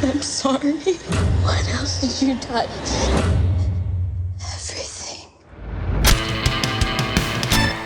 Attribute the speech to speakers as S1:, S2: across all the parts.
S1: I'm sorry. What else did you touch? Everything.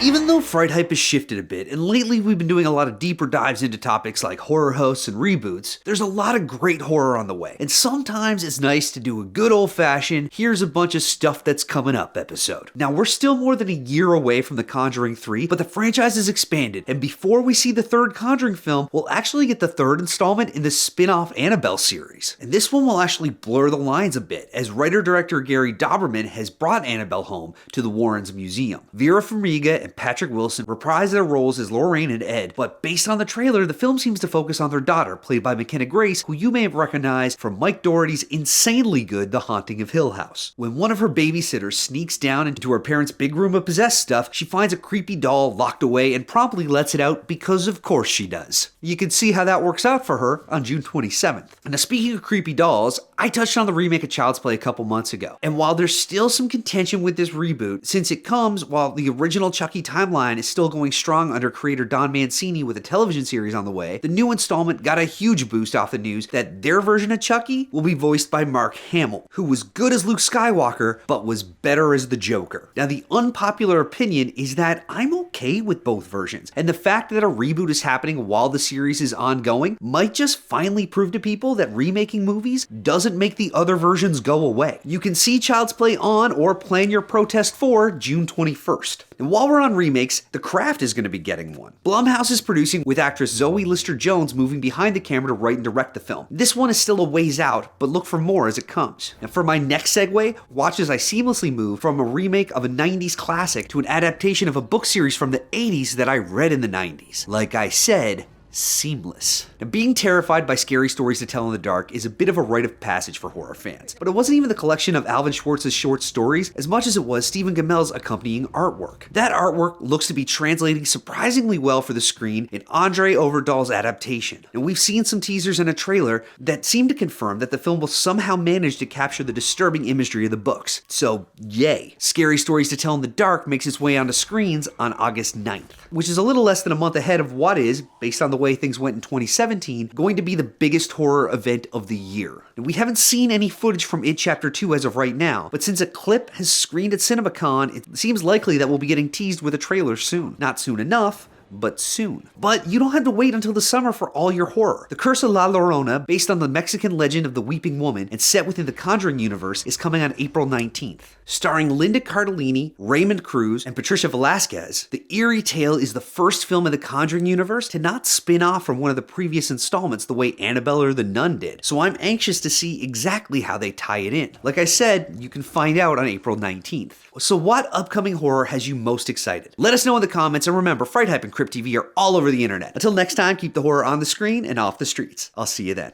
S2: Even though Fright Hype has shifted a bit, and lately we've been doing a lot of deeper dives into topics like horror hosts and reboots, there's a lot of great horror on the way. And sometimes it's nice to do a good old-fashioned, here's a bunch of stuff that's coming up episode. Now, we're still more than a year away from The Conjuring 3, but the franchise has expanded, and before we see the third Conjuring film, we'll actually get the third installment in the spin-off Annabelle series. And this one will actually blur the lines a bit, as writer-director Gary Dauberman has brought Annabelle home to the Warrens Museum. Vera Farmiga and Patrick Wilson reprise their roles as Lorraine and Ed, but based on the trailer, the film seems to focus on their daughter, played by McKenna Grace, who you may have recognized from Mike Dougherty's insanely good The Haunting of Hill House. When one of her babysitters sneaks down into her parents' big room of possessed stuff, she finds a creepy doll locked away and promptly lets it out because of course she does. You can see how that works out for her on June 27th. Now, speaking of creepy dolls, I touched on the remake of Child's Play a couple months ago, and while there's still some contention with this reboot, since it comes while the original Chucky timeline is still going strong under creator Don Mancini with a television series on the way, the new installment got a huge boost off the news that their version of Chucky will be voiced by Mark Hamill, who was good as Luke Skywalker, but was better as the Joker. Now, the unpopular opinion is that I'm okay with both versions, and the fact that a reboot is happening while the series is ongoing might just finally prove to people that remaking movies doesn't make the other versions go away. You can see Child's Play on or plan your protest for June 21st. And while we're on remakes, The Craft is going to be getting one. Blumhouse is producing with actress Zoe Lister-Jones moving behind the camera to write and direct the film. This one is still a ways out, but look for more as it comes. Now for my next segue, watch as I seamlessly move from a remake of a 90s classic to an adaptation of a book series from the 80s that I read in the 90s. Like I said, seamless. Now, being terrified by scary stories to tell in the dark is a bit of a rite of passage for horror fans, but it wasn't even the collection of Alvin Schwartz's short stories as much as it was Stephen Gamel's accompanying artwork. That artwork looks to be translating surprisingly well for the screen in Andre Overdahl's adaptation, and we've seen some teasers and a trailer that seem to confirm that the film will somehow manage to capture the disturbing imagery of the books. So, yay. Scary Stories to Tell in the Dark makes its way onto screens on August 9th, which is a little less than a month ahead of what is, based on the way things went in 2017, going to be the biggest horror event of the year. And we haven't seen any footage from It Chapter 2 as of right now, but since a clip has screened at CinemaCon, it seems likely that we'll be getting teased with a trailer soon. Not soon enough, but soon. But you don't have to wait until the summer for all your horror. The Curse of La Llorona, based on the Mexican legend of the Weeping Woman and set within the Conjuring universe, is coming on April 19th. Starring Linda Cardellini, Raymond Cruz, and Patricia Velasquez, the eerie tale is the first film in the Conjuring universe to not spin off from one of the previous installments the way Annabelle or The Nun did, so I'm anxious to see exactly how they tie it in. Like I said, you can find out on April 19th. So what upcoming horror has you most excited? Let us know in the comments, and remember, Fright Hype and Crypt TV are all over the internet. Until next time, keep the horror on the screen and off the streets. I'll see you then.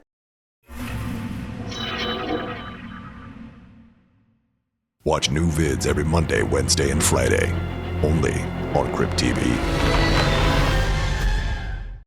S3: Watch new vids every Monday, Wednesday, and Friday, only on Crypt TV.